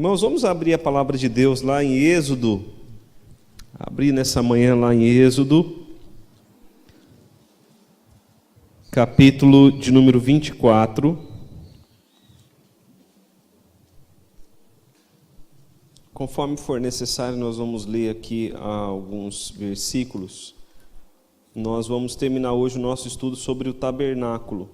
Irmãos, vamos abrir a palavra de Deus lá em Êxodo. Abrir nessa manhã lá em Êxodo, capítulo de número 24. Conforme for necessário, nós vamos ler aqui alguns versículos. Nós vamos terminar hoje o nosso estudo sobre o tabernáculo.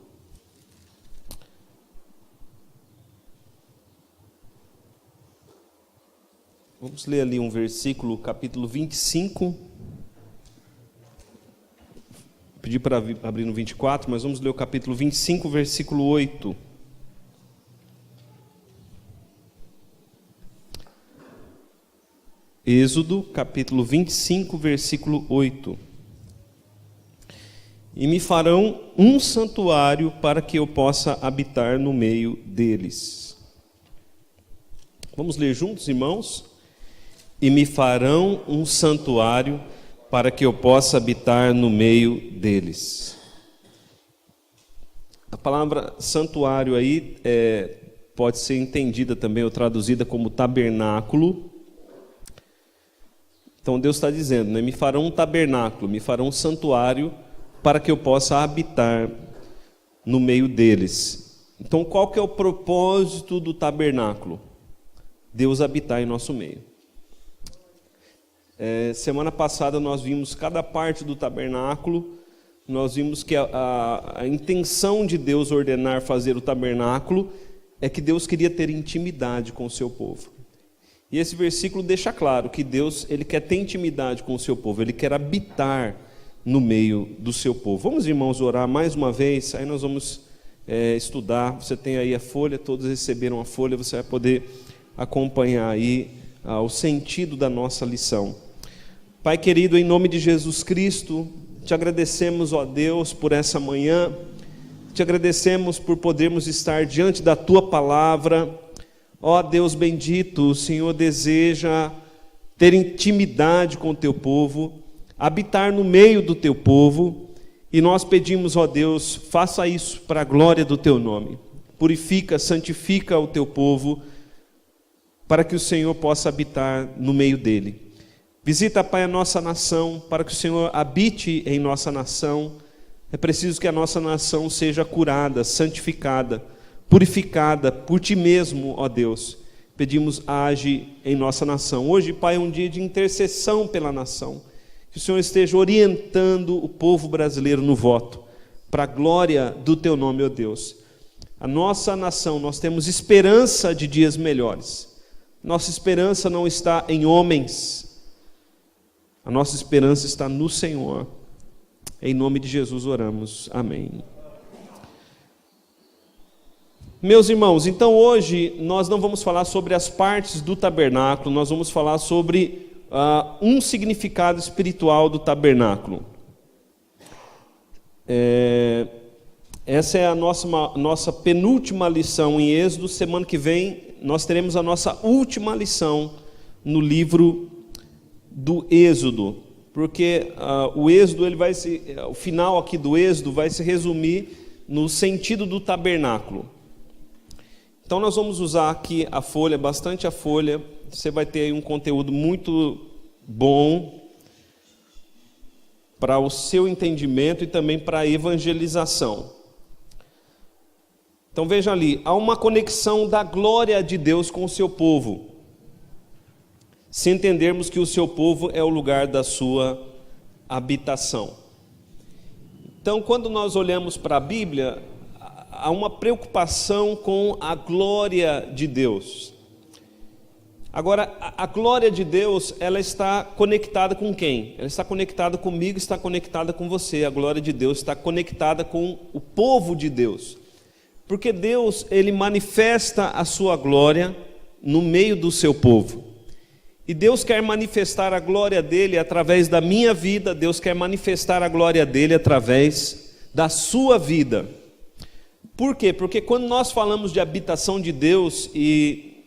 Vamos ler ali um versículo, capítulo 25. Pedi para abrir no 24, mas vamos ler o capítulo 25, versículo 8. Êxodo, capítulo 25, versículo 8. E me farão um santuário para que eu possa habitar no meio deles. Vamos ler juntos, irmãos? E me farão um santuário para que eu possa habitar no meio deles. A palavra santuário aí pode ser entendida também ou traduzida como tabernáculo. Então Deus está dizendo, né? Me farão um tabernáculo, me farão um santuário para que eu possa habitar no meio deles. Então qual que é o propósito do tabernáculo? Deus habitar em nosso meio. Semana passada nós vimos cada parte do tabernáculo, nós vimos que a intenção de Deus ordenar fazer o tabernáculo é que Deus queria ter intimidade com o seu povo. E esse versículo deixa claro que Deus ele quer ter intimidade com o seu povo, ele quer habitar no meio do seu povo. Vamos, irmãos, orar mais uma vez, aí nós vamos estudar. Você tem aí a folha, todos receberam a folha, você vai poder acompanhar aí o sentido da nossa lição. Pai querido, em nome de Jesus Cristo, te agradecemos, ó Deus, por essa manhã, te agradecemos por podermos estar diante da tua palavra. Ó Deus bendito, o Senhor deseja ter intimidade com o teu povo, habitar no meio do teu povo, e nós pedimos, ó Deus, faça isso para a glória do teu nome. Purifica, santifica o teu povo, para que o Senhor possa habitar no meio dele. Visita, Pai, a nossa nação, para que o Senhor habite em nossa nação. É preciso que a nossa nação seja curada, santificada, purificada por Ti mesmo, ó Deus. Pedimos, age em nossa nação. Hoje, Pai, é um dia de intercessão pela nação. Que o Senhor esteja orientando o povo brasileiro no voto, para a glória do Teu nome, ó Deus. A nossa nação, nós temos esperança de dias melhores. Nossa esperança não está em homens, a nossa esperança está no Senhor. Em nome de Jesus oramos, amém. Meus irmãos, então hoje nós não vamos falar sobre as partes do tabernáculo, nós vamos falar sobre um significado espiritual do tabernáculo. Essa é a nossa penúltima lição em Êxodo. Semana que vem nós teremos a nossa última lição no livro do Êxodo, porque o Êxodo, o final aqui do Êxodo vai se resumir no sentido do tabernáculo. Então nós vamos usar aqui a folha, bastante a folha, você vai ter aí um conteúdo muito bom para o seu entendimento e também para a evangelização. Então veja ali, há uma conexão da glória de Deus com o seu povo, se entendermos que o seu povo é o lugar da sua habitação. Então, quando nós olhamos para a Bíblia, há uma preocupação com a glória de Deus. Agora, a glória de Deus, ela está conectada com quem? Ela está conectada comigo, está conectada com você. A glória de Deus está conectada com o povo de Deus. Porque Deus, ele manifesta a sua glória no meio do seu povo. E Deus quer manifestar a glória dele através da minha vida, Deus quer manifestar a glória dele através da sua vida. Por quê? Porque quando nós falamos de habitação de Deus, e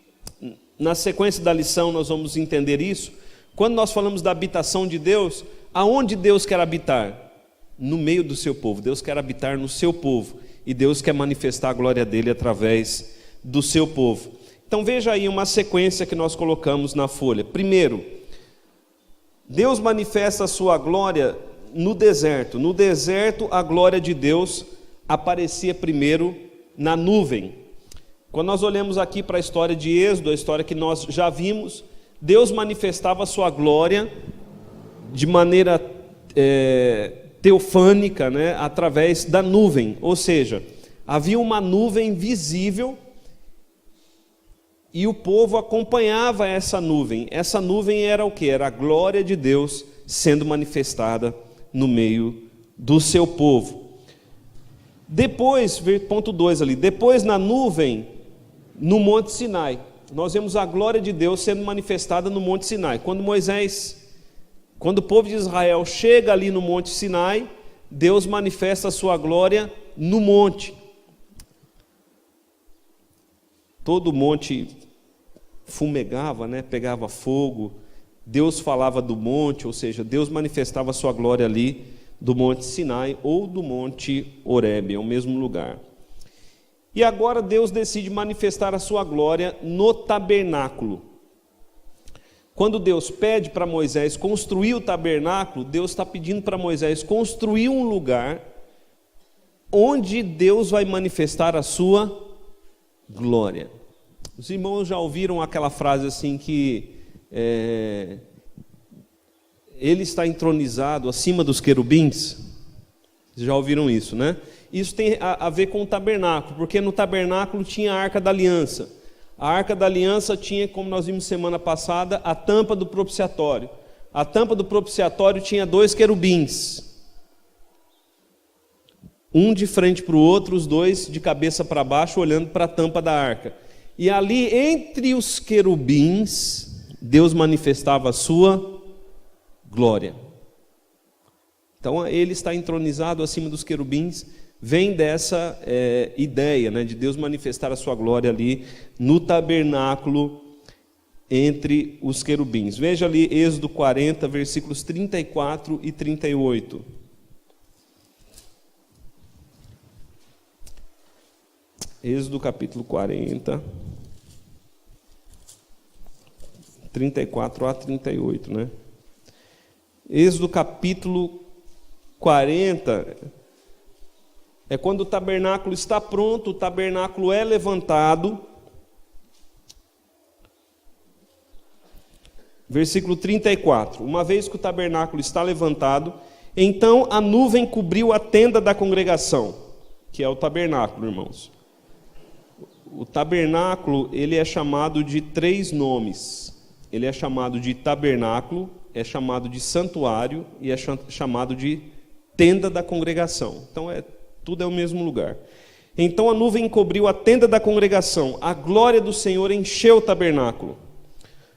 na sequência da lição nós vamos entender isso, quando nós falamos da habitação de Deus, aonde Deus quer habitar? No meio do seu povo. Deus quer habitar no seu povo, e Deus quer manifestar a glória dele através do seu povo. Então veja aí uma sequência que nós colocamos na folha. Primeiro, Deus manifesta a sua glória no deserto. No deserto, a glória de Deus aparecia primeiro na nuvem. Quando nós olhamos aqui para a história de Êxodo, a história que nós já vimos, Deus manifestava a sua glória de maneira teofânica, né, através da nuvem. Ou seja, havia uma nuvem visível e o povo acompanhava essa nuvem. Essa nuvem era o quê? Era a glória de Deus sendo manifestada no meio do seu povo. Depois, ponto 2 ali, depois na nuvem, no Monte Sinai, nós vemos a glória de Deus sendo manifestada no Monte Sinai. Quando o povo de Israel chega ali no Monte Sinai, Deus manifesta a sua glória no monte. Todo o monte fumegava, né? Pegava fogo, Deus falava do monte, ou seja, Deus manifestava a sua glória ali do Monte Sinai ou do Monte Horebe, é o mesmo lugar. E agora Deus decide manifestar a sua glória no tabernáculo. Quando Deus pede para Moisés construir o tabernáculo, Deus está pedindo para Moisés construir um lugar onde Deus vai manifestar a sua glória. Os irmãos já ouviram aquela frase assim que ele está entronizado acima dos querubins? Vocês já ouviram isso, né? Isso tem a ver com o tabernáculo, porque no tabernáculo tinha a Arca da Aliança. A Arca da Aliança tinha, como nós vimos semana passada, a tampa do propiciatório. A tampa do propiciatório tinha 2 querubins. Um de frente para o outro, os 2 de cabeça para baixo, olhando para a tampa da arca. E ali, entre os querubins, Deus manifestava a sua glória. Então, ele está entronizado acima dos querubins. Vem dessa ideia, né, de Deus manifestar a sua glória ali no tabernáculo entre os querubins. Veja ali Êxodo 40, versículos 34 e 38. Êxodo capítulo 40, 34 a 38, né? Êxodo capítulo 40... é quando o tabernáculo está pronto, o tabernáculo é levantado. Versículo 34. Uma vez que o tabernáculo está levantado, então a nuvem cobriu a tenda da congregação, que é o tabernáculo, irmãos. O tabernáculo, ele é chamado de 3 nomes. Ele é chamado de tabernáculo, é chamado de santuário e é chamado de tenda da congregação. Então tudo é o mesmo lugar. Então a nuvem cobriu a tenda da congregação, a glória do Senhor encheu o tabernáculo.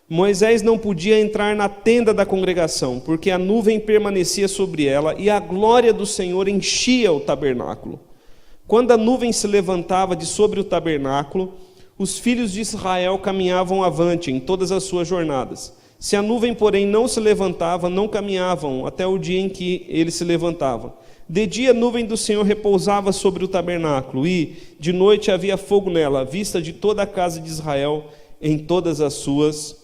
Moisés não podia entrar na tenda da congregação, porque a nuvem permanecia sobre ela e a glória do Senhor enchia o tabernáculo. Quando a nuvem se levantava de sobre o tabernáculo, os filhos de Israel caminhavam avante em todas as suas jornadas. Se a nuvem, porém, não se levantava, não caminhavam até o dia em que ele se levantava. De dia a nuvem do Senhor repousava sobre o tabernáculo, e de noite havia fogo nela, à vista de toda a casa de Israel em todas as suas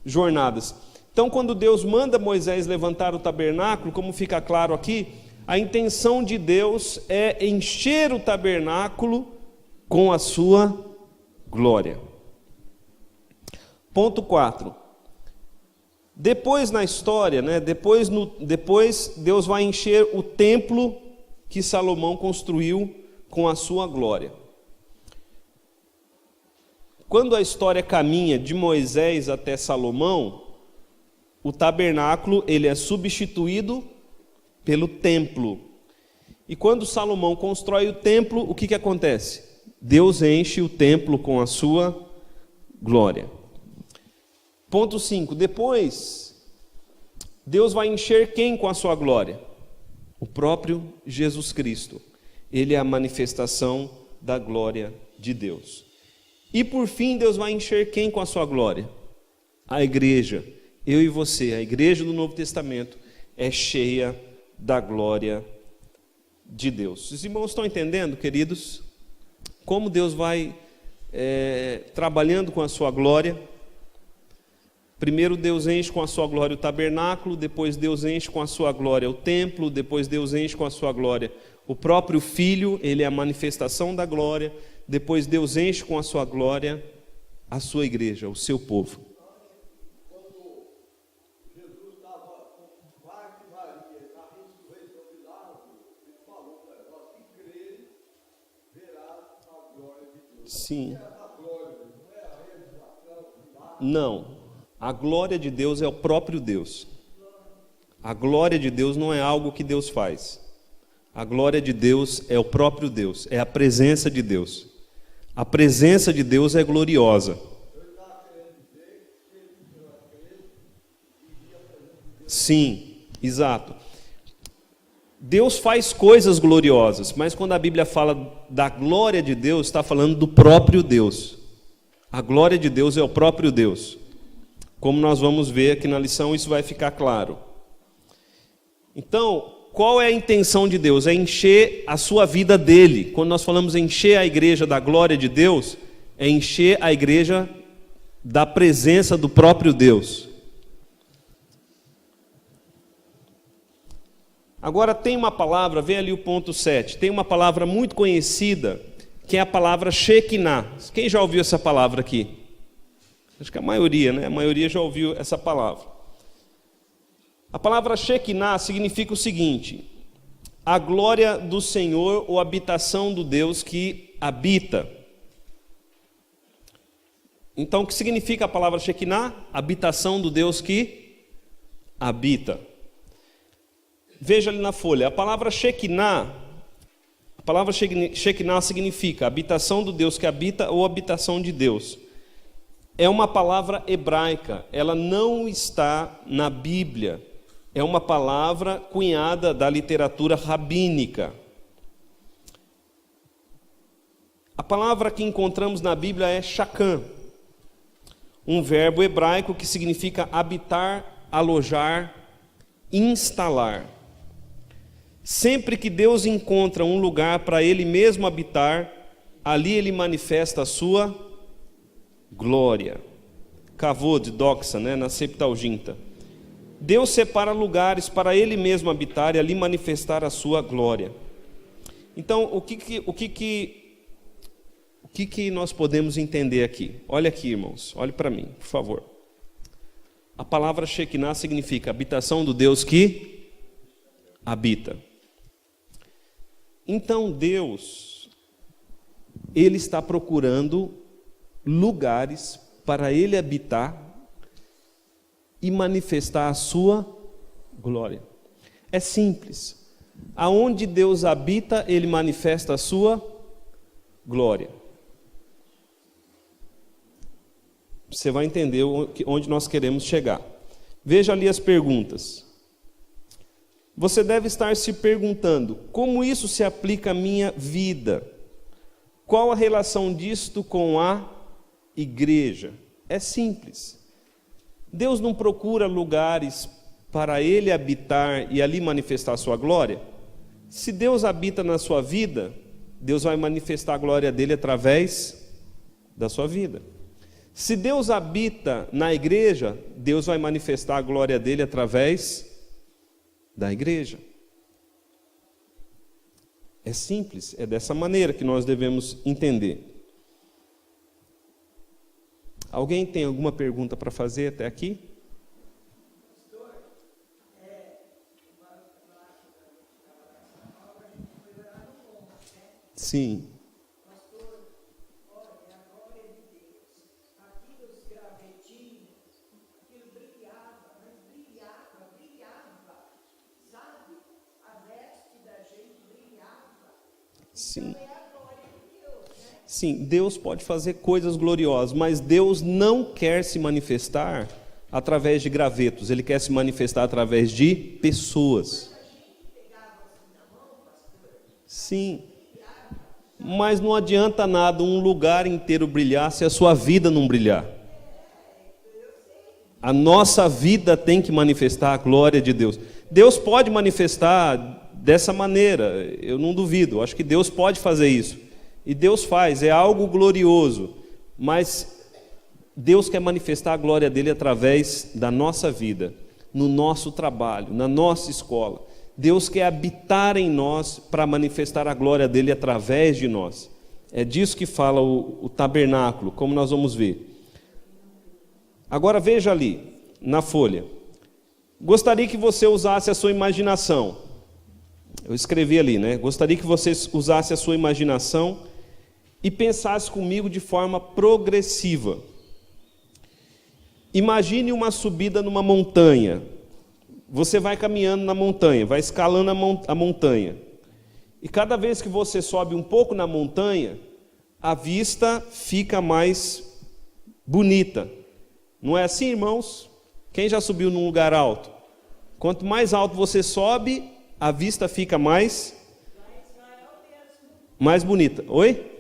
jornadas. Então, quando Deus manda Moisés levantar o tabernáculo, como fica claro aqui, a intenção de Deus é encher o tabernáculo com a sua glória. Ponto 4. Depois na história, né, depois Deus vai encher o templo que Salomão construiu com a sua glória. Quando a história caminha de Moisés até Salomão, o tabernáculo ele é substituído pelo templo. E quando Salomão constrói o templo, o que acontece? Deus enche o templo com a sua glória. Ponto 5. Depois, Deus vai encher quem com a sua glória? O próprio Jesus Cristo. Ele é a manifestação da glória de Deus. E por fim, Deus vai encher quem com a sua glória? A igreja. Eu e você, a igreja do Novo Testamento, é cheia da glória de Deus. Os irmãos estão entendendo, queridos? Como Deus vai trabalhando com a sua glória. Primeiro Deus enche com a sua glória o tabernáculo, depois Deus enche com a sua glória o templo, depois Deus enche com a sua glória o próprio Filho, ele é a manifestação da glória, depois Deus enche com a sua glória a sua igreja, o seu povo. Sim. Não. A glória de Deus é o próprio Deus. A glória de Deus não é algo que Deus faz. A glória de Deus é o próprio Deus, é a presença de Deus. A presença de Deus é gloriosa. Sim, exato. Deus faz coisas gloriosas, mas quando a Bíblia fala da glória de Deus, está falando do próprio Deus. A glória de Deus é o próprio Deus. Como nós vamos ver aqui na lição, isso vai ficar claro. Então, qual é a intenção de Deus? É encher a sua vida dele. Quando nós falamos encher a igreja da glória de Deus, é encher a igreja da presença do próprio Deus. Agora tem uma palavra, vê ali o ponto 7, tem uma palavra muito conhecida, que é a palavra Shekinah. Quem já ouviu essa palavra aqui? Acho que a maioria, né? A maioria já ouviu essa palavra. A palavra Shekinah significa o seguinte: a glória do Senhor ou habitação do Deus que habita. Então, o que significa a palavra Shekinah? Habitação do Deus que habita. Veja ali na folha, a palavra Shekinah significa habitação do Deus que habita ou habitação de Deus. É uma palavra hebraica, ela não está na Bíblia. É uma palavra cunhada da literatura rabínica. A palavra que encontramos na Bíblia é shakhan, um verbo hebraico que significa habitar, alojar, instalar. Sempre que Deus encontra um lugar para Ele mesmo habitar, ali Ele manifesta a sua glória. Kavod, doxa, né, na Septuaginta. Deus separa lugares para Ele mesmo habitar e ali manifestar a sua glória. Então, o que nós podemos entender aqui? Olha aqui, irmãos, olhe para mim, por favor. A palavra Shekinah significa habitação do Deus que habita. Então Deus, Ele está procurando lugares para Ele habitar e manifestar a sua glória. É simples. Aonde Deus habita, Ele manifesta a sua glória. Você vai entender onde nós queremos chegar. Veja ali as perguntas. Você deve estar se perguntando: como isso se aplica à minha vida? Qual a relação disto com a igreja? É simples. Deus não procura lugares para Ele habitar e ali manifestar a sua glória? Se Deus habita na sua vida, Deus vai manifestar a glória dele através da sua vida. Se Deus habita na igreja, Deus vai manifestar a glória dele através da igreja. É simples, é dessa maneira que nós devemos entender. Alguém tem alguma pergunta para fazer até aqui? Sim. Sim. Sim, Deus pode fazer coisas gloriosas, mas Deus não quer se manifestar através de gravetos, Ele quer se manifestar através de pessoas. Sim, mas não adianta nada um lugar inteiro brilhar se a sua vida não brilhar. A nossa vida tem que manifestar a glória de Deus. Deus pode manifestar dessa maneira, eu não duvido, acho que Deus pode fazer isso. E Deus faz, é algo glorioso. mas Deus quer manifestar a glória dele através da nossa vida, no nosso trabalho, na nossa escola. Deus quer habitar em nós para manifestar a glória dele através de nós. É disso que fala o tabernáculo, como nós vamos ver. Agora veja ali, na folha. Gostaria que você usasse a sua imaginação. Eu escrevi ali, né? Gostaria que você usasse a sua imaginação e pensasse comigo de forma progressiva. Imagine uma subida numa montanha. Você vai caminhando na montanha, vai escalando a montanha. E cada vez que você sobe um pouco na montanha, a vista fica mais bonita. Não é assim, irmãos? Quem já subiu num lugar alto? Quanto mais alto você sobe, a vista fica mais bonita. Oi?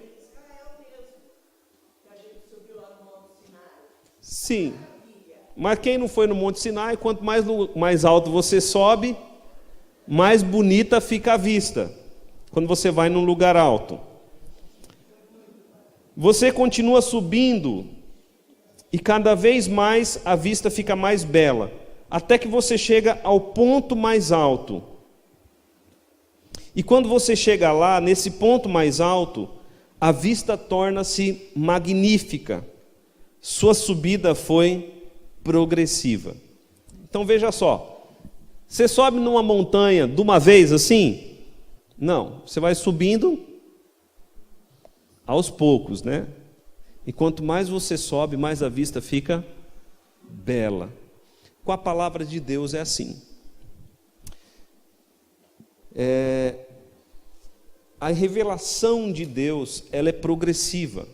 Sim. Mas quem não foi no Monte Sinai, quanto mais alto você sobe, mais bonita fica a vista, quando você vai num lugar alto. Você continua subindo, e cada vez mais a vista fica mais bela, até que você chega ao ponto mais alto. E quando você chega lá, nesse ponto mais alto, a vista torna-se magnífica. Sua subida foi progressiva. Então veja só, você sobe numa montanha de uma vez assim? Não, você vai subindo aos poucos, né? E quanto mais você sobe, mais a vista fica bela. Com a palavra de Deus é assim. A revelação de Deus, ela é progressiva.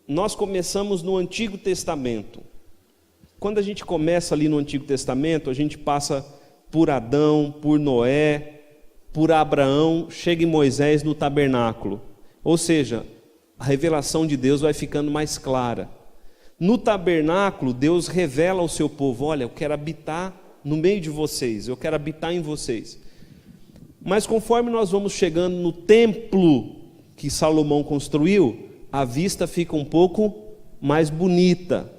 Nós começamos no Antigo Testamento. Quando a gente começa ali no Antigo Testamento, a gente passa por Adão, por Noé, por Abraão, chega em Moisés no tabernáculo. Ou seja, a revelação de Deus vai ficando mais clara. No tabernáculo, Deus revela ao seu povo: olha, eu quero habitar no meio de vocês, eu quero habitar em vocês. Mas conforme nós vamos chegando no templo que Salomão construiu, a vista fica um pouco mais bonita.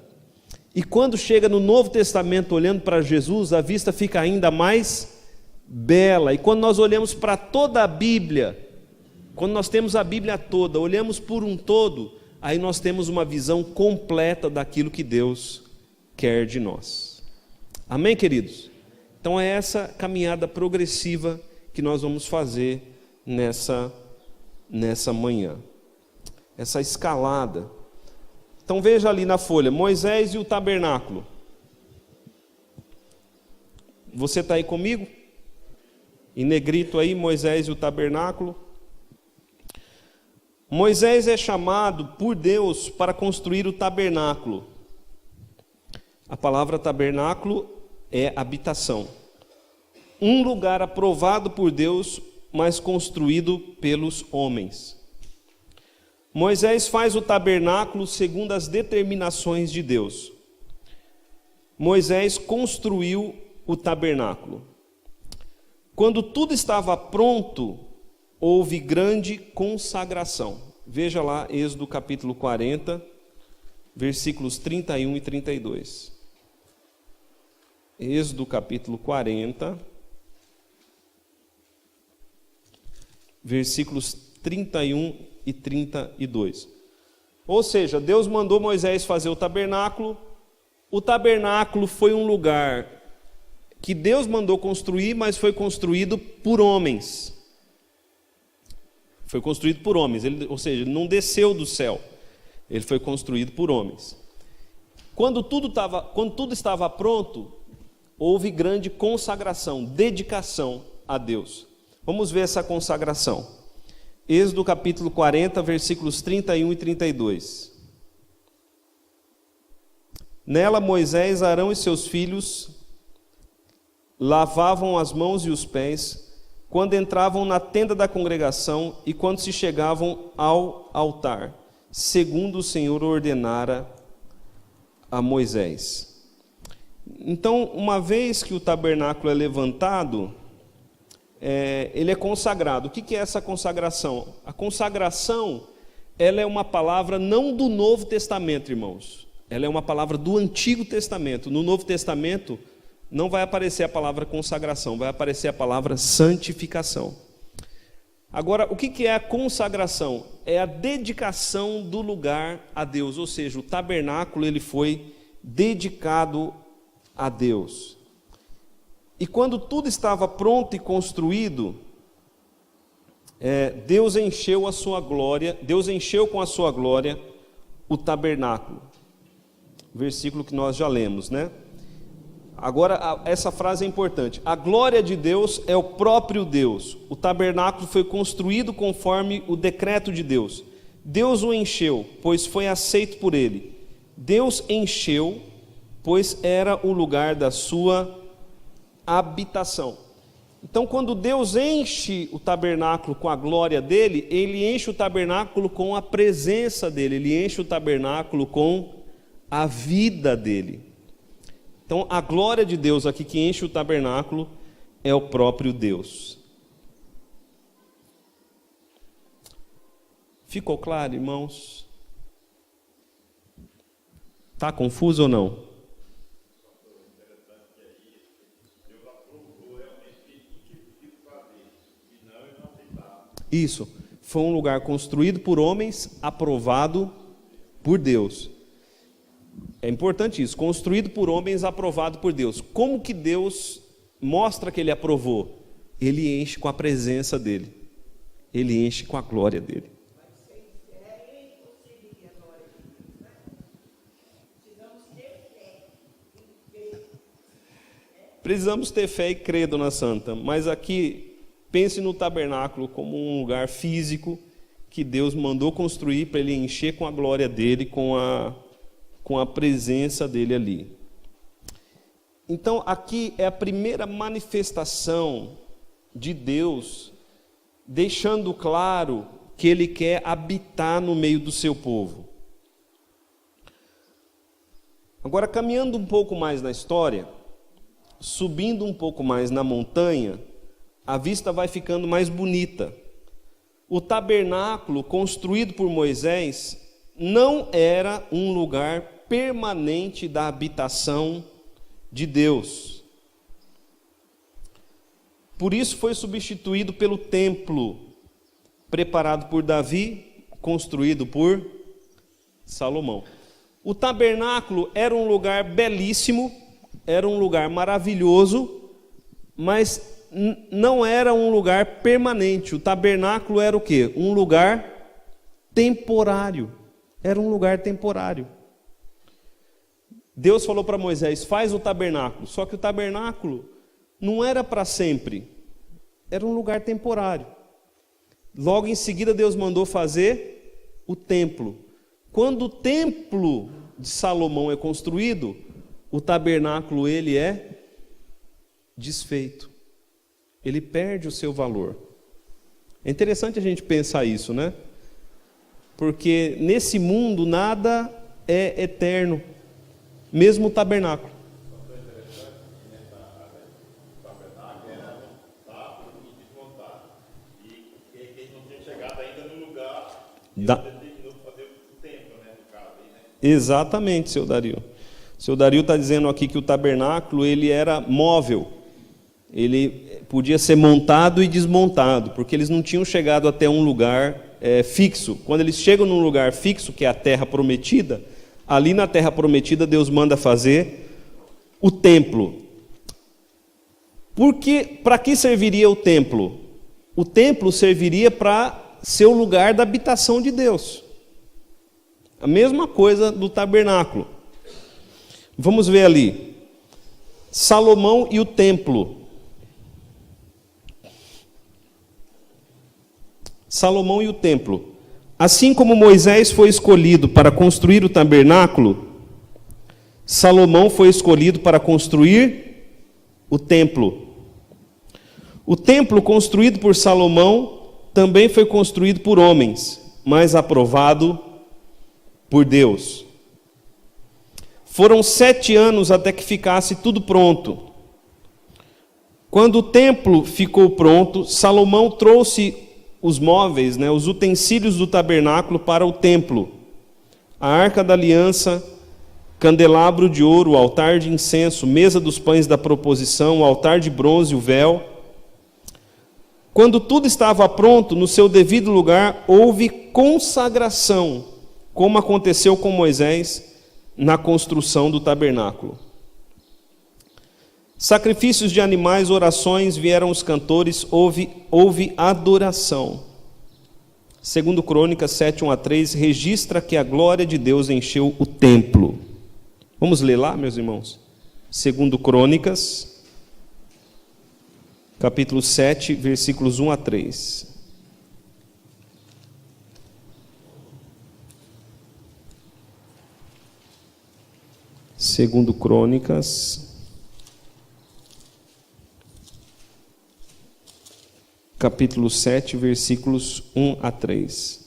E quando chega no Novo Testamento, olhando para Jesus, a vista fica ainda mais bela. E quando nós olhamos para toda a Bíblia, quando nós temos a Bíblia toda, olhamos por um todo, aí nós temos uma visão completa daquilo que Deus quer de nós. Amém, queridos? Então é essa caminhada progressiva que nós vamos fazer nessa manhã. Essa escalada. Então veja ali na folha, Moisés e o tabernáculo. Você está aí comigo? Em negrito aí, Moisés e o tabernáculo. Moisés é chamado por Deus para construir o tabernáculo. A palavra tabernáculo é habitação. Um lugar aprovado por Deus, mas construído pelos homens. Moisés faz o tabernáculo segundo as determinações de Deus. Moisés construiu o tabernáculo. Quando tudo estava pronto, houve grande consagração. Veja lá, Êxodo capítulo 40, versículos 31 e 32. Êxodo capítulo 40, versículos 31 e 32. Ou seja, Deus mandou Moisés fazer o tabernáculo. O tabernáculo foi um lugar que Deus mandou construir, mas foi construído por homens. Foi construído por homens, ou seja, ele não desceu do céu. Ele foi construído por homens. Quando tudo estava pronto, houve grande consagração, dedicação a Deus. Vamos ver essa consagração. Êxodo capítulo 40, versículos 31 e 32. Nela Moisés, Arão e seus filhos lavavam as mãos e os pés quando entravam na tenda da congregação e quando se chegavam ao altar, segundo o Senhor ordenara a Moisés. Então, uma vez que o tabernáculo é levantado, ele é consagrado. O que é essa consagração? A consagração ela é uma palavra não do Novo Testamento, irmãos. Ela é uma palavra do Antigo Testamento. No Novo Testamento não vai aparecer a palavra consagração, vai aparecer a palavra santificação. Agora, o que é a consagração? É a dedicação do lugar a Deus, ou seja, o tabernáculo ele foi dedicado a Deus. E quando tudo estava pronto e construído, Deus encheu a sua glória, Deus encheu com a sua glória o tabernáculo. Versículo que nós já lemos, né? Agora, essa frase é importante. A glória de Deus é o próprio Deus. O tabernáculo foi construído conforme o decreto de Deus. Deus o encheu, pois foi aceito por ele. Deus encheu, pois era o lugar da sua habitação. Então, quando Deus enche o tabernáculo com a glória dele, ele enche o tabernáculo com a presença dele, ele enche o tabernáculo com a vida dele. Então, a glória de Deus aqui que enche o tabernáculo é o próprio Deus. Ficou claro, irmãos? Está confuso ou não? Isso, foi um lugar construído por homens, aprovado por Deus. É importante isso, construído por homens, aprovado por Deus. Como que Deus mostra que ele aprovou? Ele enche com a presença dele, ele enche com a glória dele. Precisamos ter fé e crer, dona Santa, mas aqui pense no tabernáculo como um lugar físico que Deus mandou construir para ele encher com a glória dele, com a presença dele ali. Então, aqui é a primeira manifestação de Deus, deixando claro que ele quer habitar no meio do seu povo. Agora, caminhando um pouco mais na história, subindo um pouco mais na montanha, a vista vai ficando mais bonita. O tabernáculo construído por Moisés não era um lugar permanente da habitação de Deus. Por isso foi substituído pelo templo preparado por Davi, construído por Salomão. O tabernáculo era um lugar belíssimo, era um lugar maravilhoso, mas não era um lugar permanente. O tabernáculo era o quê? Um lugar temporário. Era um lugar temporário. Deus falou para Moisés, faz o tabernáculo. Só que o tabernáculo não era para sempre. Era um lugar temporário. Logo em seguida Deus mandou fazer o templo. Quando o templo de Salomão é construído, o tabernáculo ele é desfeito. Ele perde o seu valor. É interessante a gente pensar isso, né? Porque nesse mundo nada é eterno, mesmo o tabernáculo. Exatamente, seu Dario. O seu Dario está dizendo aqui que o tabernáculo ele era móvel. Ele podia ser montado e desmontado, porque eles não tinham chegado até um lugar fixo. Quando eles chegam num lugar fixo, que é a terra prometida, ali na terra prometida Deus manda fazer o templo. Para que serviria o templo? O templo serviria para ser o lugar da habitação de Deus. A mesma coisa do tabernáculo. Vamos ver ali. Salomão e o templo. Salomão e o templo. Assim como Moisés foi escolhido para construir o tabernáculo, Salomão foi escolhido para construir o templo. O templo construído por Salomão também foi construído por homens, mas aprovado por Deus. Foram 7 anos até que ficasse tudo pronto. Quando o templo ficou pronto, Salomão trouxe os móveis, né, os utensílios do tabernáculo para o templo: a arca da aliança, candelabro de ouro, o altar de incenso, mesa dos pães da proposição, o altar de bronze, o véu. Quando tudo estava pronto, no seu devido lugar, houve consagração, como aconteceu com Moisés na construção do tabernáculo. Sacrifícios de animais, orações, vieram os cantores, houve adoração. Segundo Crônicas 7:1-3, registra que a glória de Deus encheu o templo. Vamos ler lá, meus irmãos? Segundo Crônicas, capítulo 7, versículos 1-3. Segundo Crônicas, capítulo 7, versículos 1-3.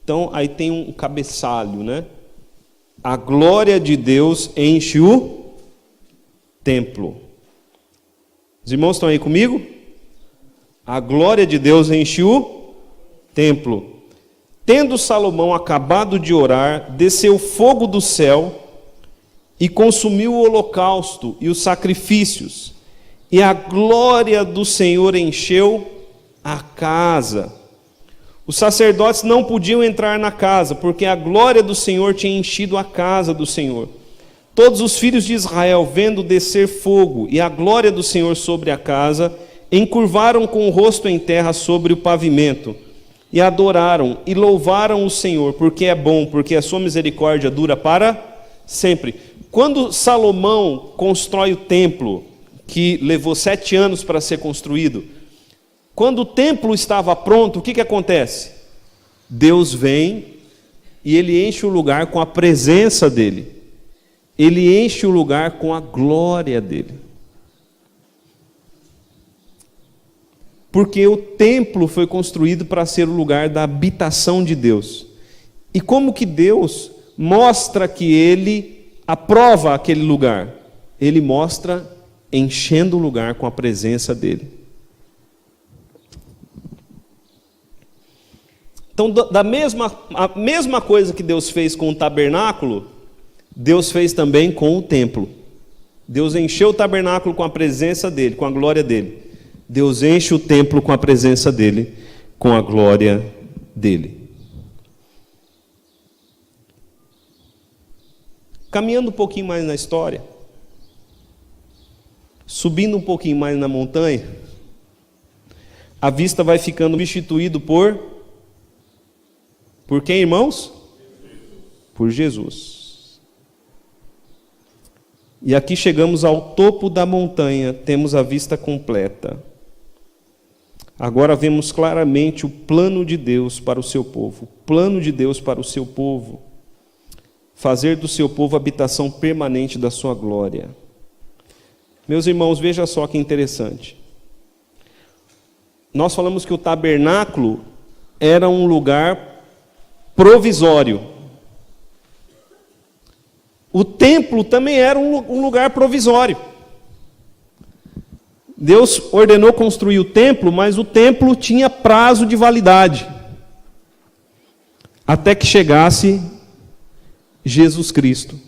Então, aí tem um cabeçalho, né? A glória de Deus enche o templo. Os irmãos estão aí comigo? A glória de Deus enche o templo. Tendo Salomão acabado de orar, desceu fogo do céu e consumiu o holocausto e os sacrifícios. E a glória do Senhor encheu a casa. Os sacerdotes não podiam entrar na casa, porque a glória do Senhor tinha enchido a casa do Senhor. Todos os filhos de Israel, vendo descer fogo e a glória do Senhor sobre a casa, encurvaram com o rosto em terra sobre o pavimento, e adoraram e louvaram o Senhor, porque é bom, porque a sua misericórdia dura para sempre. Quando Salomão constrói o templo, que levou 7 anos para ser construído, quando o templo estava pronto, o que acontece? Deus vem e Ele enche o lugar com a presença dEle. Ele enche o lugar com a glória dEle. Porque o templo foi construído para ser o lugar da habitação de Deus. E como que Deus mostra que Ele aprova aquele lugar? Ele mostra enchendo o lugar com a presença dEle. Então, a mesma coisa que Deus fez com o tabernáculo, Deus fez também com o templo. Deus encheu o tabernáculo com a presença dEle, com a glória dEle. Deus enche o templo com a presença dEle, com a glória dEle. Caminhando um pouquinho mais na história, subindo um pouquinho mais na montanha, a vista vai ficando substituído por quem, irmãos? Por Jesus. E aqui chegamos ao topo da montanha, temos a vista completa. Agora vemos claramente o plano de Deus para o seu povo. O plano de Deus para o seu povo. Fazer do seu povo habitação permanente da sua glória. Meus irmãos, veja só que interessante. Nós falamos que o tabernáculo era um lugar provisório. O templo também era um lugar provisório. Deus ordenou construir o templo, mas o templo tinha prazo de validade, até que chegasse Jesus Cristo.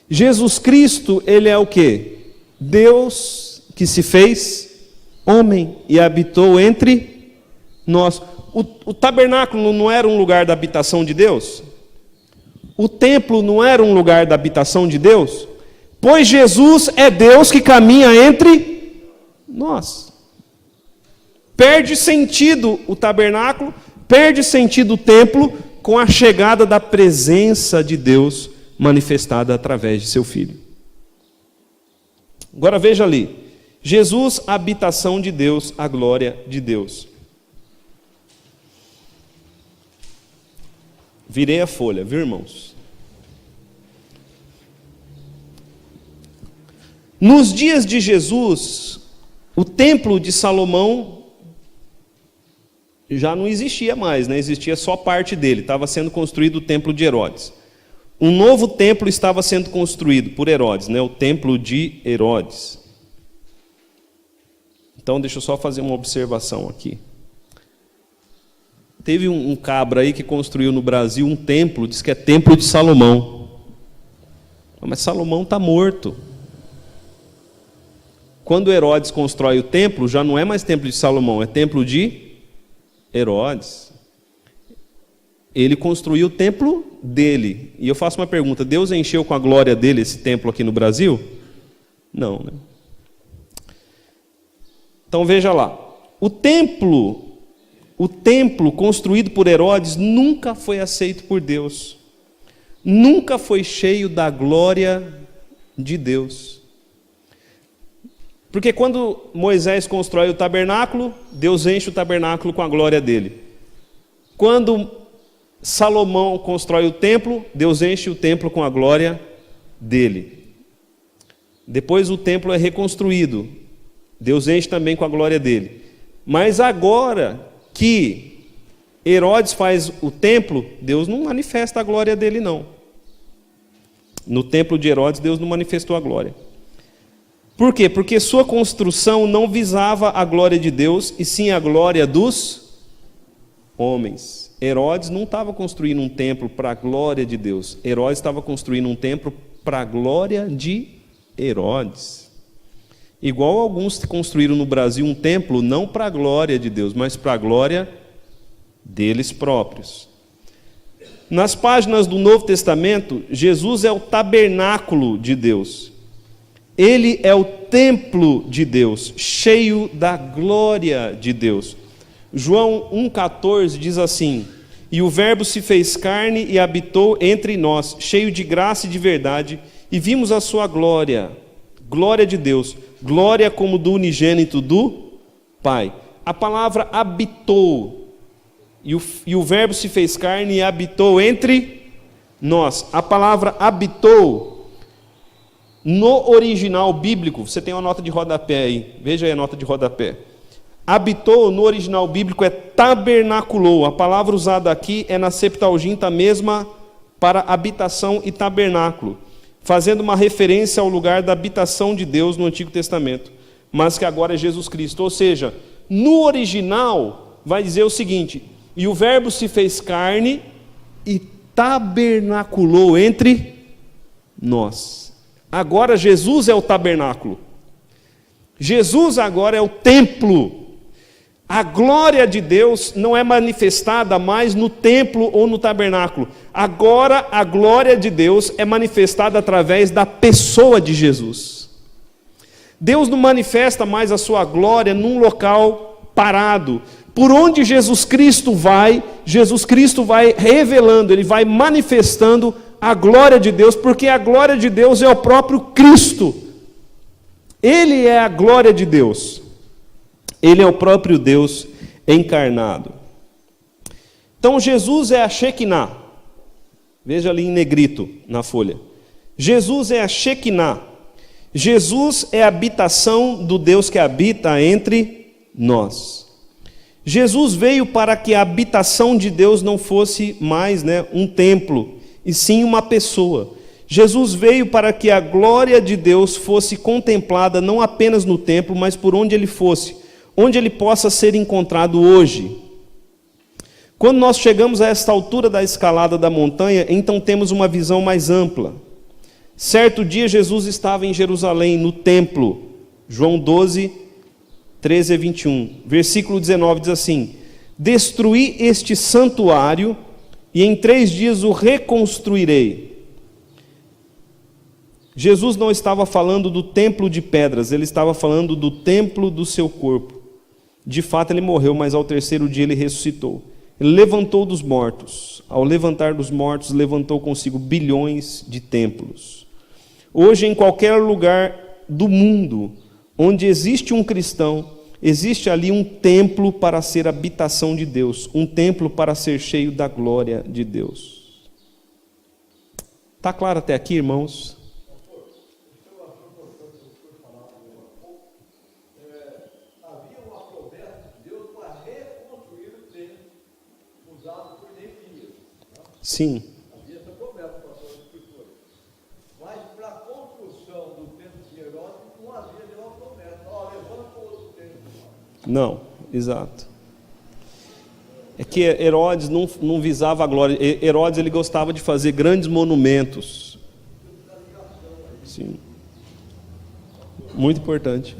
Jesus Cristo, Ele é o quê? Deus que se fez homem e habitou entre nós. O tabernáculo não era um lugar da habitação de Deus? O templo não era um lugar da habitação de Deus? Pois Jesus é Deus que caminha entre nós. Perde sentido o tabernáculo, perde sentido o templo com a chegada da presença de Deus manifestada através de seu Filho. Agora veja ali, Jesus, a habitação de Deus, a glória de Deus. Virei a folha, viu, irmãos? Nos dias de Jesus, o templo de Salomão já não existia mais, né? Existia só parte dele, estava sendo construído o templo de Herodes. Um novo templo estava sendo construído por Herodes, né? O templo de Herodes. Então, deixa eu só fazer uma observação aqui. Teve um cabra aí que construiu no Brasil um templo, diz que é Templo de Salomão. Mas Salomão está morto. Quando Herodes constrói o templo, já não é mais Templo de Salomão, é Templo de Herodes. Ele construiu o templo dele. E eu faço uma pergunta: Deus encheu com a glória dele esse templo aqui no Brasil? Não, né? Então veja lá, o templo construído por Herodes nunca foi aceito por Deus, nunca foi cheio da glória de Deus. Porque quando Moisés constrói o tabernáculo, Deus enche o tabernáculo com a glória dele. Quando Salomão constrói o templo, Deus enche o templo com a glória dele. Depois o templo é reconstruído, Deus enche também com a glória dele. Mas agora que Herodes faz o templo, Deus não manifesta a glória dele, não. No templo de Herodes, Deus não manifestou a glória. Por quê? Porque sua construção não visava a glória de Deus, e sim a glória dos homens. Herodes não estava construindo um templo para a glória de Deus. Herodes estava construindo um templo para a glória de Herodes. Igual alguns construíram no Brasil um templo não para a glória de Deus, mas para a glória deles próprios. Nas páginas do Novo Testamento, Jesus é o tabernáculo de Deus. Ele é o templo de Deus, cheio da glória de Deus. João 1,14 diz assim: e o Verbo se fez carne e habitou entre nós, cheio de graça e de verdade, e vimos a sua glória, glória de Deus, glória como do unigênito do Pai. A palavra habitou, e o Verbo se fez carne e habitou entre nós. A palavra habitou, no original bíblico, você tem uma nota de rodapé aí, veja aí a nota de rodapé. Habitou, no original bíblico, é tabernaculou. A palavra usada aqui é na Septuaginta mesma para habitação e tabernáculo, fazendo uma referência ao lugar da habitação de Deus no Antigo Testamento, mas que agora é Jesus Cristo. Ou seja, no original vai dizer o seguinte: e o Verbo se fez carne e tabernaculou entre nós. Agora Jesus é o tabernáculo. Jesus agora é o templo. A glória de Deus não é manifestada mais no templo ou no tabernáculo. Agora a glória de Deus é manifestada através da pessoa de Jesus. Deus não manifesta mais a sua glória num local parado. Por onde Jesus Cristo vai revelando, Ele vai manifestando a glória de Deus, porque a glória de Deus é o próprio Cristo. Ele é a glória de Deus. Ele é o próprio Deus encarnado. Então Jesus é a Shekinah. Veja ali em negrito na folha. Jesus é a Shekinah. Jesus é a habitação do Deus que habita entre nós. Jesus veio para que a habitação de Deus não fosse mais, um templo, e sim uma pessoa. Jesus veio para que a glória de Deus fosse contemplada não apenas no templo, mas por onde ele fosse, onde ele possa ser encontrado hoje. Quando nós chegamos a esta altura da escalada da montanha, então temos uma visão mais ampla. Certo dia Jesus estava em Jerusalém, no templo, João 12, 13 a 21, versículo 19 diz assim: destruí este santuário e em 3 dias o reconstruirei. Jesus não estava falando do templo de pedras, ele estava falando do templo do seu corpo. De fato ele morreu, mas ao 3º dia ele ressuscitou. Ele levantou dos mortos. Ao levantar dos mortos, levantou consigo bilhões de templos. Hoje, em qualquer lugar do mundo onde existe um cristão, existe ali um templo para ser habitação de Deus, um templo para ser cheio da glória de Deus. Está claro até aqui, irmãos? Sim. Havia essa promessa para as escrituras. Mas para a construção do templo de Herodes não havia nenhuma promessa. Levanta outro templo. Não, exato. É que Herodes não visava a glória. Herodes, ele gostava de fazer grandes monumentos. Sim. Muito importante.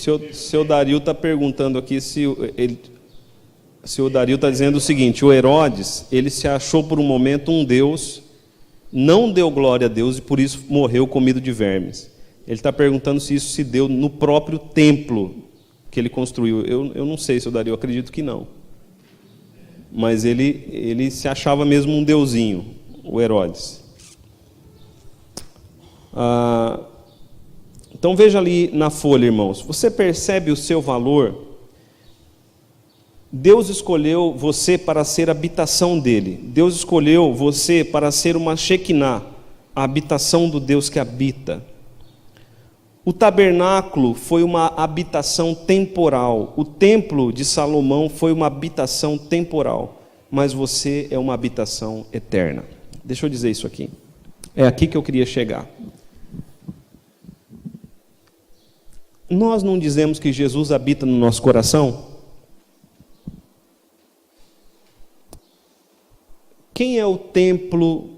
O seu Dario está perguntando aqui se o Dario está dizendo o seguinte: o Herodes, ele se achou por um momento um Deus, não deu glória a Deus e por isso morreu comido de vermes. Ele está perguntando se isso se deu no próprio templo que ele construiu. Eu não sei, seu Dario, eu acredito que não. Mas ele se achava mesmo um deusinho, o Herodes. Então veja ali na folha, irmãos, você percebe o seu valor? Deus escolheu você para ser a habitação dele. Deus escolheu você para ser uma Shekinah, a habitação do Deus que habita. O tabernáculo foi uma habitação temporal. O templo de Salomão foi uma habitação temporal. Mas você é uma habitação eterna. Deixa eu dizer isso aqui. É aqui que eu queria chegar. Nós não dizemos que Jesus habita no nosso coração? Quem é o templo,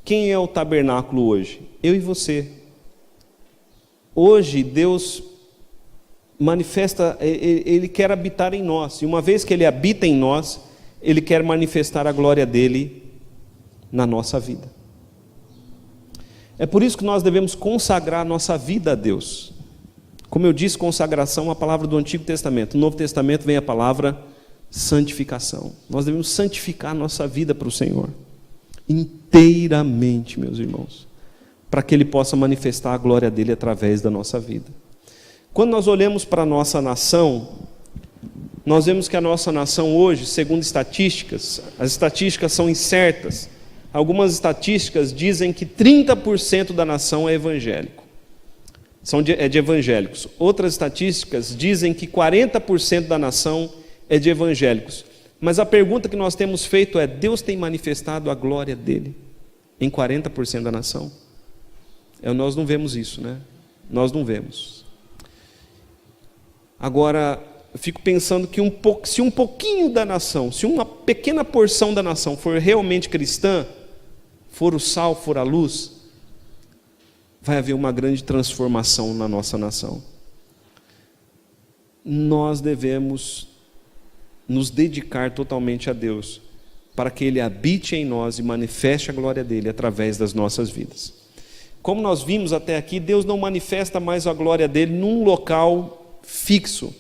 quem é o tabernáculo hoje? Eu e você. Hoje Deus manifesta, Ele quer habitar em nós. E uma vez que Ele habita em nós, Ele quer manifestar a glória dEle na nossa vida. É por isso que nós devemos consagrar nossa vida a Deus. Como eu disse, consagração é uma palavra do Antigo Testamento. No Novo Testamento vem a palavra santificação. Nós devemos santificar nossa vida para o Senhor, inteiramente, meus irmãos, para que Ele possa manifestar a glória dEle através da nossa vida. Quando nós olhamos para a nossa nação, nós vemos que a nossa nação hoje, segundo estatísticas, as estatísticas são incertas. Algumas estatísticas dizem que 30% da nação é evangélico. É de evangélicos. Outras estatísticas dizem que 40% da nação é de evangélicos. Mas a pergunta que nós temos feito é: Deus tem manifestado a glória dEle em 40% da nação? Nós não vemos isso, né? Nós não vemos. Agora, eu fico pensando que se um pouquinho da nação, se uma pequena porção da nação for realmente cristã, for o sal, for a luz, vai haver uma grande transformação na nossa nação. Nós devemos nos dedicar totalmente a Deus, para que Ele habite em nós e manifeste a glória dEle através das nossas vidas. Como nós vimos até aqui, Deus não manifesta mais a glória dEle num local fixo.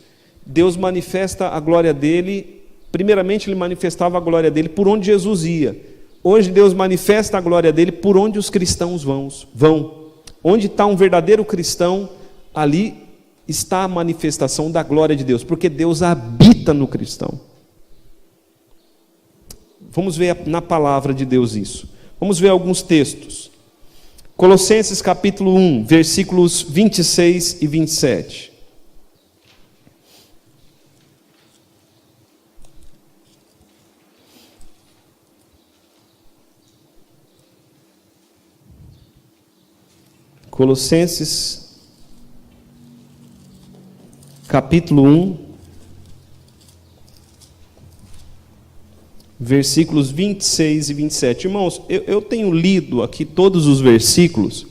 Deus manifesta a glória dEle, primeiramente Ele manifestava a glória dEle por onde Jesus ia. Hoje Deus manifesta a glória dEle por onde os cristãos vão. Onde está um verdadeiro cristão, ali está a manifestação da glória de Deus, porque Deus habita no cristão. Vamos ver na palavra de Deus isso. Vamos ver alguns textos. Colossenses capítulo 1, versículos 26 e 27. Colossenses, capítulo 1, versículos 26 e 27. Irmãos, eu tenho lido aqui todos os versículos,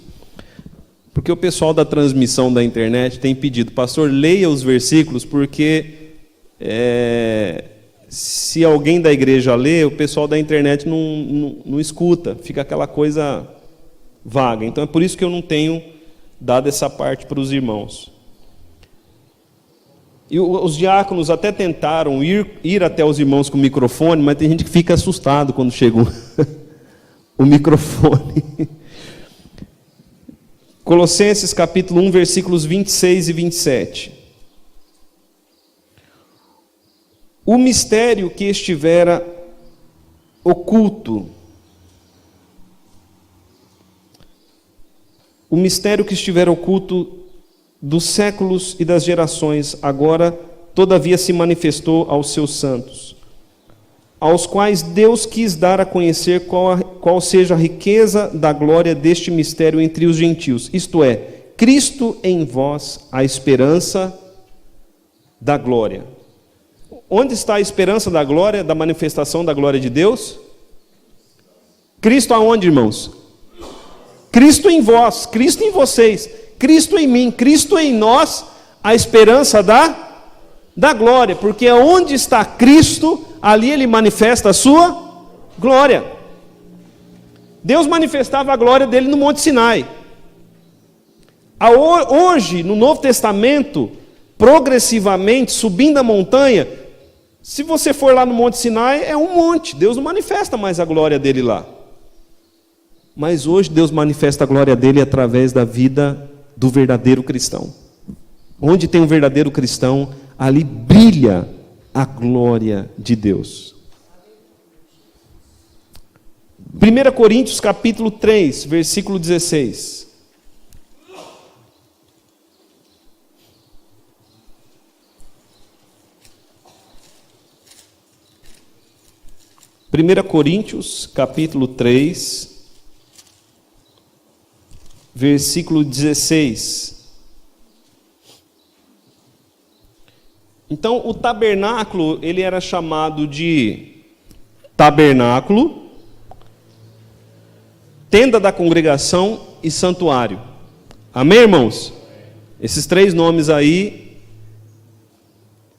porque o pessoal da transmissão da internet tem pedido: pastor, leia os versículos, porque se alguém da igreja lê, o pessoal da internet não escuta, fica aquela coisa vaga. Então é por isso que eu não tenho dado essa parte para os irmãos. E os diáconos até tentaram ir até os irmãos com o microfone, mas tem gente que fica assustado quando chega o microfone. Colossenses capítulo 1, versículos 26 e 27. O mistério que estivera oculto, dos séculos e das gerações, agora, todavia, se manifestou aos seus santos, aos quais Deus quis dar a conhecer qual seja a riqueza da glória deste mistério entre os gentios, isto é, Cristo em vós, a esperança da glória. Onde está a esperança da glória, da manifestação da glória de Deus? Cristo aonde, irmãos? Cristo em vós, Cristo em vocês, Cristo em mim, Cristo em nós, a esperança da glória, porque onde está Cristo, ali Ele manifesta a sua glória. Deus manifestava a glória dele no Monte Sinai. Hoje, no Novo Testamento, progressivamente, subindo a montanha, se você for lá no Monte Sinai, é um monte, Deus não manifesta mais a glória dele lá. Mas hoje Deus manifesta a glória dele através da vida do verdadeiro cristão. Onde tem um verdadeiro cristão, ali brilha a glória de Deus. 1 Coríntios capítulo 3, versículo 16. Primeira Coríntios capítulo 3, versículo 16. Então, o tabernáculo, ele era chamado de tabernáculo, tenda da congregação e santuário. Amém, irmãos? Esses três nomes aí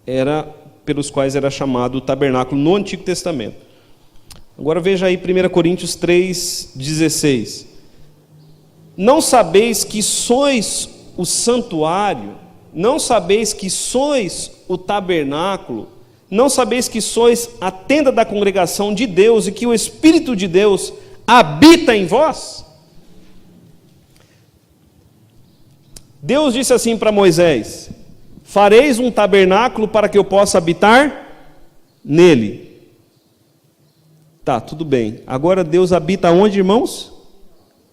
era pelos quais era chamado o tabernáculo no Antigo Testamento. Agora veja aí 1 Coríntios 3, 16. Não sabeis que sois o santuário, não sabeis que sois o tabernáculo, não sabeis que sois a tenda da congregação de Deus e que o Espírito de Deus habita em vós? Deus disse assim para Moisés: fareis um tabernáculo para que eu possa habitar nele. Tá, tudo bem. Agora Deus habita onde, irmãos?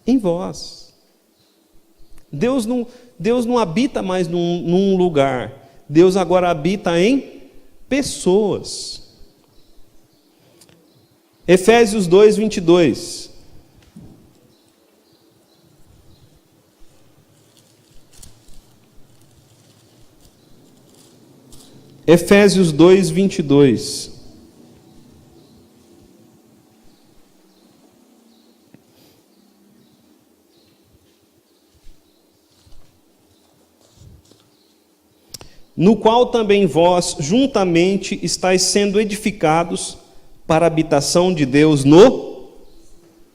Em vós. Deus não habita mais num lugar. Deus agora habita em pessoas. Efésios 2, 22. Efésios 2, 22. No qual também vós, juntamente, estáis sendo edificados para a habitação de Deus no...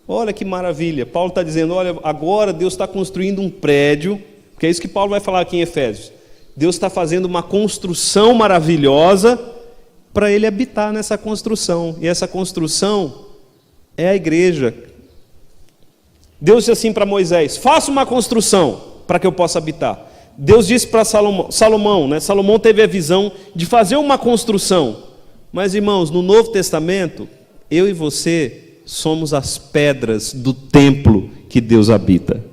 Olha que maravilha, Paulo está dizendo, olha, agora Deus está construindo um prédio, que é isso que Paulo vai falar aqui em Efésios. Deus está fazendo uma construção maravilhosa para Ele habitar nessa construção, e essa construção é a igreja. Deus disse assim para Moisés, faça uma construção para que eu possa habitar. Deus disse para Salomão, né? Salomão teve a visão de fazer uma construção. Mas, irmãos, no Novo Testamento, eu e você somos as pedras do templo que Deus habita.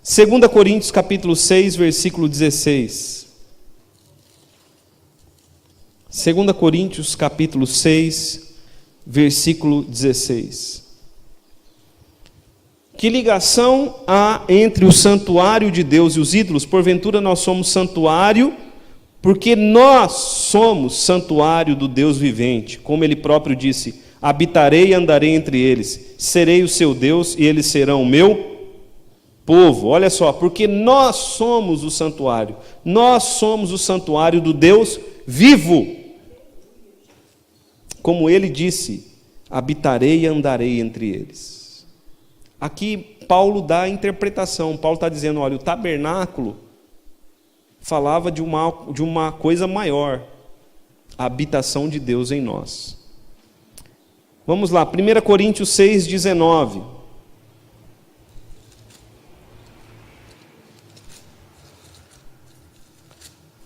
2 Coríntios capítulo 6, versículo 16. 2 Coríntios capítulo 6, versículo 16. Que ligação há entre o santuário de Deus e os ídolos? Porventura nós somos santuário, porque nós somos santuário do Deus vivente. Como Ele próprio disse, habitarei e andarei entre eles, serei o seu Deus e eles serão o meu povo. Olha só, porque nós somos o santuário do Deus vivo. Como Ele disse, habitarei e andarei entre eles. Aqui Paulo dá a interpretação, Paulo está dizendo, olha, o tabernáculo falava de uma coisa maior, a habitação de Deus em nós. Vamos lá, 1 Coríntios 6, 19.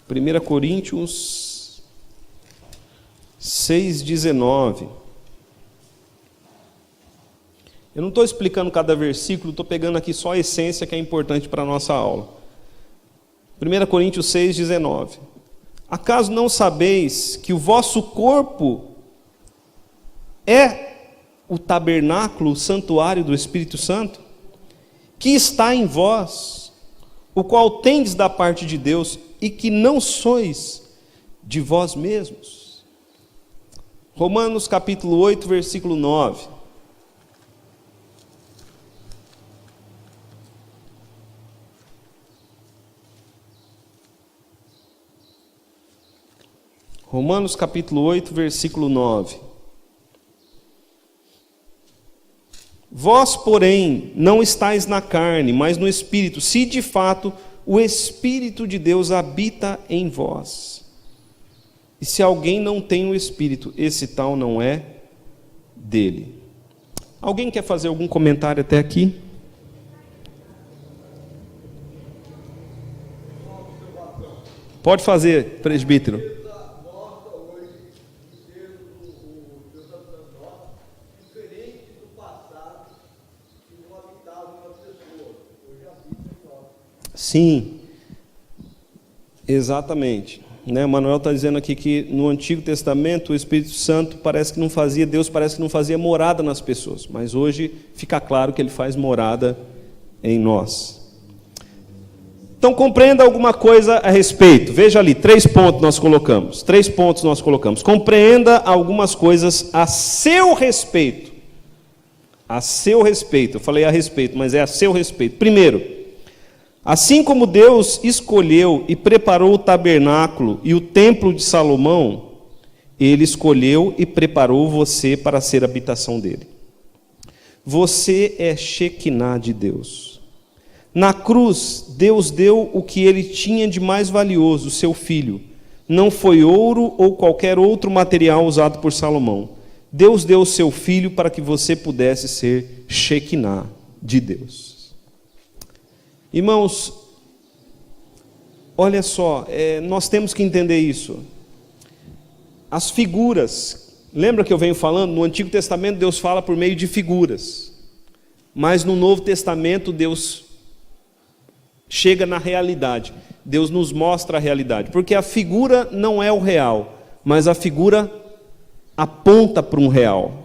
Primeira Coríntios 6, 19. Eu não estou explicando cada versículo, estou pegando aqui só a essência que é importante para a nossa aula. 1 Coríntios 6,19. Acaso não sabeis que o vosso corpo é o tabernáculo, o santuário do Espírito Santo, que está em vós, o qual tendes da parte de Deus, e que não sois de vós mesmos? Romanos capítulo 8, versículo 9. Romanos capítulo 8, versículo 9. Vós, porém, não estáis na carne, mas no Espírito, se de fato o Espírito de Deus habita em vós. E se alguém não tem o Espírito, esse tal não é dele. Alguém quer fazer algum comentário até aqui? Pode fazer, presbítero. Sim, exatamente. O Manuel está dizendo aqui que no Antigo Testamento o Espírito Santo Deus parece que não fazia morada nas pessoas, mas hoje fica claro que Ele faz morada em nós. Então compreenda alguma coisa a respeito. Veja ali, 3 pontos nós colocamos. Compreenda algumas coisas a seu respeito. A seu respeito. Eu falei a respeito, mas é a seu respeito. Primeiro, assim como Deus escolheu e preparou o tabernáculo e o templo de Salomão, Ele escolheu e preparou você para ser habitação dele. Você é Shekinah de Deus. Na cruz, Deus deu o que Ele tinha de mais valioso, seu Filho. Não foi ouro ou qualquer outro material usado por Salomão. Deus deu o seu Filho para que você pudesse ser Shekinah de Deus. Irmãos, olha só, nós temos que entender isso. As figuras, lembra que eu venho falando? No Antigo Testamento Deus fala por meio de figuras, mas no Novo Testamento Deus chega na realidade, Deus nos mostra a realidade, porque a figura não é o real, mas a figura aponta para um real.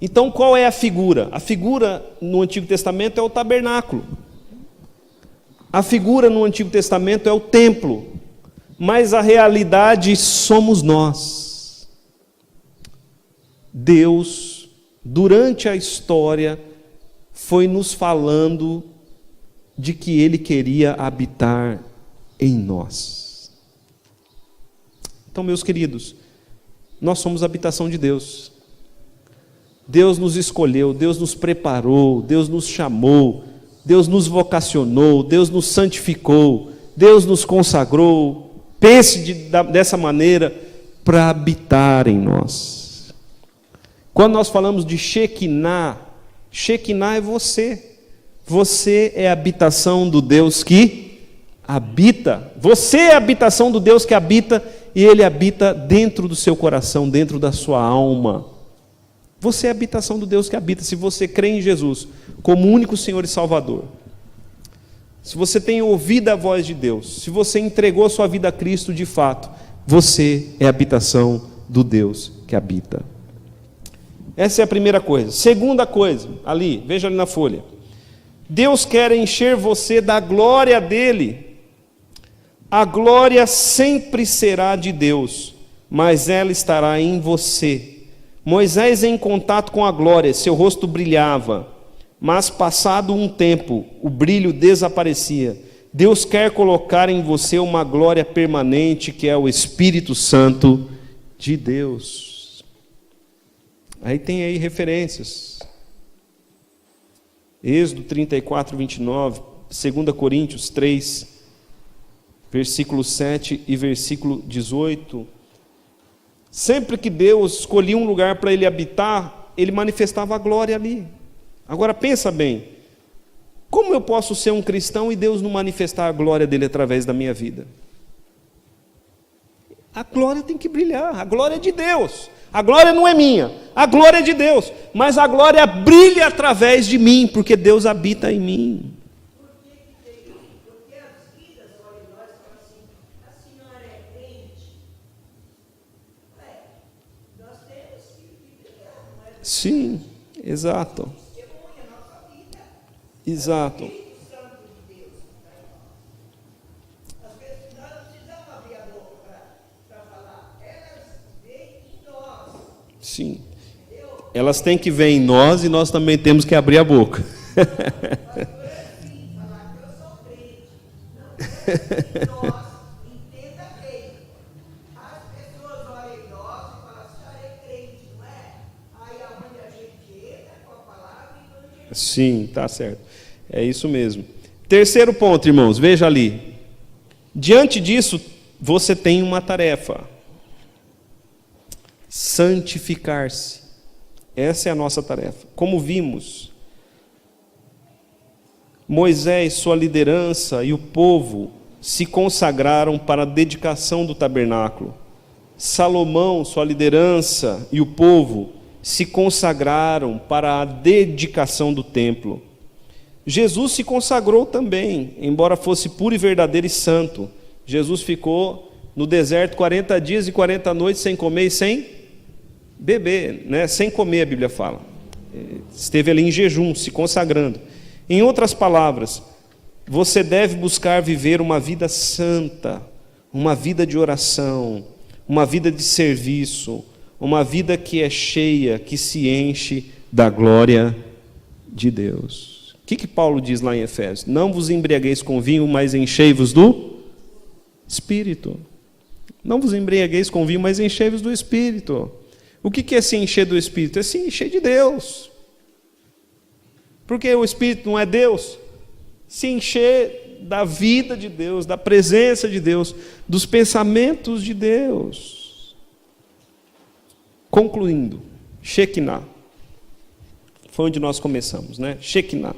Então, qual é a figura? A figura no Antigo Testamento é o tabernáculo. A figura no Antigo Testamento é o templo. Mas a realidade somos nós. Deus, durante a história, foi nos falando de que Ele queria habitar em nós. Então, meus queridos, nós somos a habitação de Deus. Deus nos escolheu, Deus nos preparou, Deus nos chamou, Deus nos vocacionou, Deus nos santificou, Deus nos consagrou. Pense dessa maneira para habitar em nós. Quando nós falamos de Shekinah, Shekinah é você. Você é a habitação do Deus que habita. Você é a habitação do Deus que habita e Ele habita dentro do seu coração, dentro da sua alma. Você é a habitação do Deus que habita. Se você crê em Jesus como único Senhor e Salvador, se você tem ouvido a voz de Deus, se você entregou a sua vida a Cristo de fato, você é a habitação do Deus que habita. Essa é a primeira coisa. Segunda coisa, ali, veja ali na folha. Deus quer encher você da glória dele. A glória sempre será de Deus, mas ela estará em você. Moisés, em contato com a glória, seu rosto brilhava, mas passado um tempo, o brilho desaparecia. Deus quer colocar em você uma glória permanente, que é o Espírito Santo de Deus. Aí tem aí referências. Êxodo 34, 29, 2 Coríntios 3, versículo 7 e versículo 18. Sempre que Deus escolhia um lugar para Ele habitar, Ele manifestava a glória ali. Agora pensa bem, como eu posso ser um cristão e Deus não manifestar a glória dEle através da minha vida? A glória tem que brilhar, a glória é de Deus. A glória não é minha, a glória é de Deus. Mas a glória brilha através de mim, porque Deus habita em mim. Porque as vidas olham em nós e falam assim, a senhora é crente? Nós temos que brilhar, não é? Sim, exato. Testemunha a nossa vida. Exato. Espírito Santo de Deus está em nós. Às vezes nós não precisamos abrir a boca para falar. Elas veem em nós. Sim. Elas têm que ver em nós e nós também temos que abrir a boca. Sim, falar que eu sou crente. Não, nós, entenda bem. As pessoas olham em nós e falam, a senhora é crente, não é? Aí aonde a gente entra com a palavra e quando a gente... Sim, tá certo. É isso mesmo. Terceiro ponto, irmãos, veja ali. Diante disso, você tem uma tarefa: santificar-se. Essa é a nossa tarefa. Como vimos, Moisés, sua liderança e o povo se consagraram para a dedicação do tabernáculo. Salomão, sua liderança e o povo se consagraram para a dedicação do templo. Jesus se consagrou também, embora fosse puro e verdadeiro e santo. Jesus ficou no deserto 40 dias e 40 noites sem comer e sem beber, né? Sem comer, a Bíblia fala. Esteve ali em jejum, se consagrando. Em outras palavras, você deve buscar viver uma vida santa, uma vida de oração, uma vida de serviço, uma vida que é cheia, que se enche da glória de Deus. O que Paulo diz lá em Efésios? Não vos embriagueis com vinho, mas enchei-vos do Espírito. Não vos embriagueis com vinho, mas enchei-vos do Espírito. O que é se encher do Espírito? É se encher de Deus. Porque o Espírito não é Deus. Se encher da vida de Deus, da presença de Deus, dos pensamentos de Deus. Concluindo, Shekinah. Foi onde nós começamos, né? Shekinah.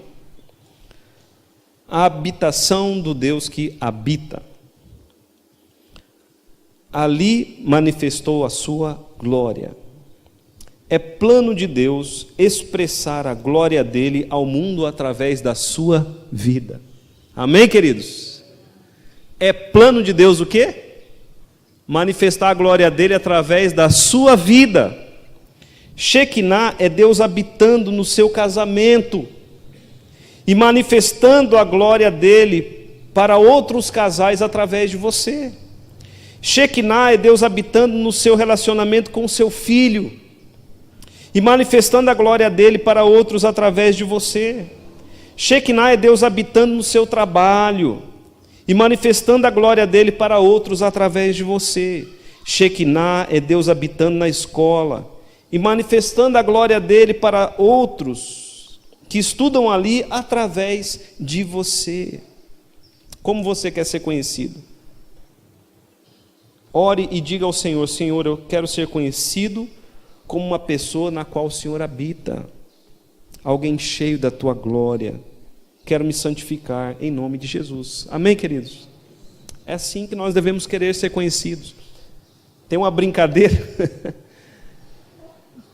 A habitação do Deus que habita. Ali manifestou a sua glória. É plano de Deus expressar a glória dele ao mundo através da sua vida. Amém, queridos? É plano de Deus o quê? Manifestar a glória dele através da sua vida. Shekinah é Deus habitando no seu casamento e manifestando a glória dele para outros casais através de você. Shekinah é Deus habitando no seu relacionamento com o seu filho e manifestando a glória dele para outros através de você. Shekinah é Deus habitando no seu trabalho e manifestando a glória dele para outros através de você. Shekinah é Deus habitando na escola e manifestando a glória dele para outros que estudam ali através de você. Como você quer ser conhecido? Ore e diga ao Senhor: Senhor, eu quero ser conhecido como uma pessoa na qual o Senhor habita, alguém cheio da tua glória. Quero me santificar em nome de Jesus. Amém, queridos? É assim que nós devemos querer ser conhecidos. Tem uma brincadeira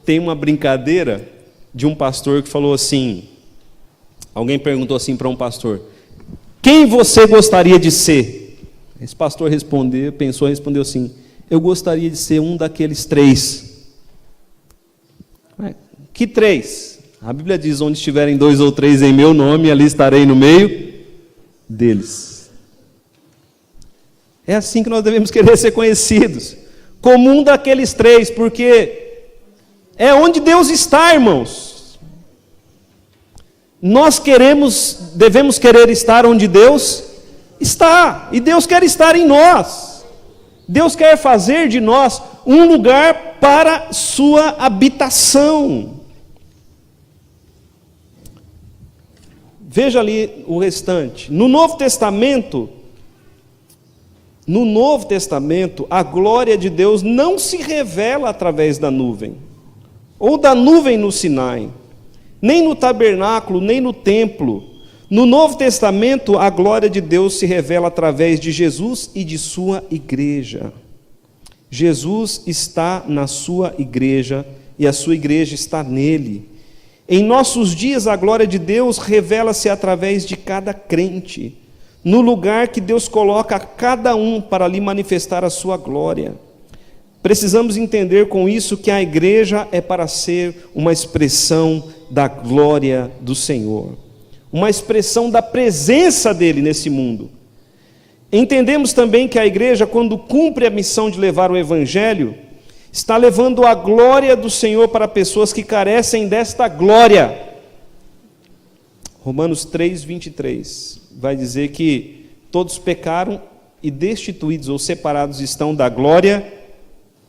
tem uma brincadeira de um pastor que falou assim, alguém perguntou assim para um pastor: quem você gostaria de ser? Esse pastor pensou e respondeu assim: eu gostaria de ser um daqueles 3. Que 3? A Bíblia diz: onde estiverem 2 ou 3 em meu nome, ali estarei no meio deles. É assim que nós devemos querer ser conhecidos, como um daqueles 3, porque é onde Deus está, irmãos. Nós devemos querer estar onde Deus está, e Deus quer estar em nós. Deus quer fazer de nós um lugar para sua habitação. Veja ali o restante. No Novo Testamento, a glória de Deus não se revela através da nuvem, ou da nuvem no Sinai, nem no tabernáculo, nem no templo. No Novo Testamento, a glória de Deus se revela através de Jesus e de sua igreja. Jesus está na sua igreja e a sua igreja está nele. Em nossos dias, a glória de Deus revela-se através de cada crente, no lugar que Deus coloca cada um para lhe manifestar a sua glória. Precisamos entender com isso que a igreja é para ser uma expressão da glória do Senhor, uma expressão da presença dele nesse mundo. Entendemos também que a igreja, quando cumpre a missão de levar o evangelho, está levando a glória do Senhor para pessoas que carecem desta glória. Romanos 3:23 vai dizer que todos pecaram e destituídos ou separados estão da glória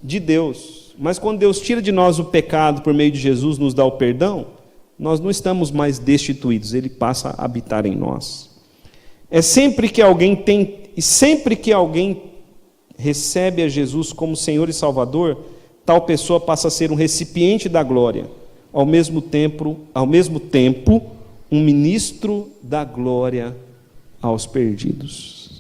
de Deus. Mas quando Deus tira de nós o pecado por meio de Jesus, nos dá o perdão, nós não estamos mais destituídos, ele passa a habitar em nós. Sempre que alguém recebe a Jesus como Senhor e Salvador, tal pessoa passa a ser um recipiente da glória, ao mesmo tempo, um ministro da glória aos perdidos.